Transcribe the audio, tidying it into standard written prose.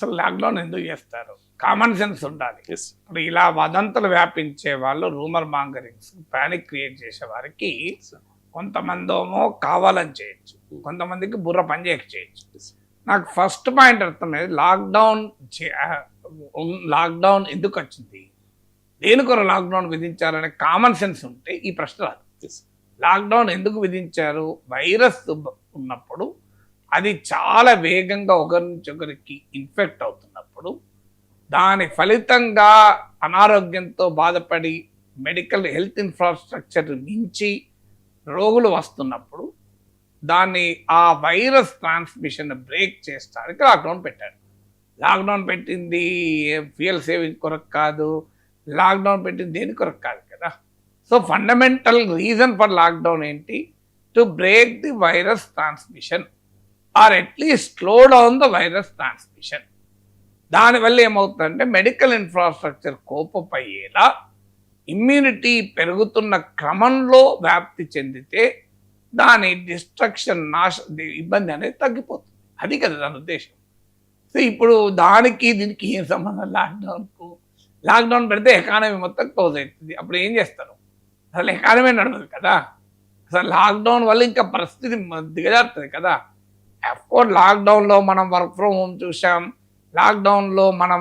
అసలు లాక్డౌన్ ఎందుకు చేస్తారు? కామన్ సెన్స్ ఉండాలి. ఎస్ ఇప్పుడు ఇలా వదంతులు వ్యాపించే వాళ్ళు, రూమర్ మాంగరింగ్స్, ప్యానిక్ క్రియేట్ చేసే వారికి కొంతమందేమో కావాలని చేయొచ్చు, కొంతమందికి బుర్ర పని చేయక చేయొచ్చు. నాకు ఫస్ట్ పాయింట్ అర్థమయ్యేది లాక్డౌన్ ఎందుకు వచ్చింది, దేని కొరకు లాక్డౌన్ విధించారనే కామన్ సెన్స్ ఉంటే ఈ ప్రశ్న రాదు. లాక్డౌన్ ఎందుకు విధించారు? వైరస్ ఉన్నప్పుడు అది చాలా వేగంగా ఒకరి నుంచి ఒకరికి ఇన్ఫెక్ట్ అవుతున్నప్పుడు, దాని ఫలితంగా అనారోగ్యంతో బాధపడి మెడికల్ హెల్త్ ఇన్ఫ్రాస్ట్రక్చర్ మించి రోగులు వస్తున్నప్పుడు దాన్ని ఆ వైరస్ ట్రాన్స్మిషన్ బ్రేక్ చేయడానికి లాక్డౌన్ పెట్టారు. లాక్డౌన్ పెట్టింది ఫ్యూయల్ సేవింగ్ కొరకు కాదు, లాక్డౌన్ పెట్టింది దేని కొరకు కాదు కదా. So fundamental reason for lockdown ఏంటి? To break the virus transmission or at least slow down the virus transmission. దానివల్ల ఏమవుతుందంటే మెడికల్ ఇన్ఫ్రాస్ట్రక్చర్ కోపప్ అయ్యేలా, ఇమ్యూనిటీ పెరుగుతున్న క్రమంలో వ్యాప్తి చెందితే దాని డిస్ట్రక్షన్ ఇబ్బంది అనేది తగ్గిపోతుంది. అది కదా దాని ఉద్దేశం. సో ఇప్పుడు దీనికి ఏం సంబంధం? లాక్డౌన్ పెడితే ఎకానమీ మొత్తం క్లోజ్ అవుతుంది. అప్పుడు ఏం చేస్తారు? అసలు ఎకానమీ నడవదు కదా. అసలు లాక్డౌన్ వల్ల ఇంకా పరిస్థితి దిగజారుతుంది కదా. అఫ్కోర్స్ లాక్డౌన్లో మనం వర్క్ ఫ్రమ్ హోమ్ చూసాం, లాక్డౌన్లో మనము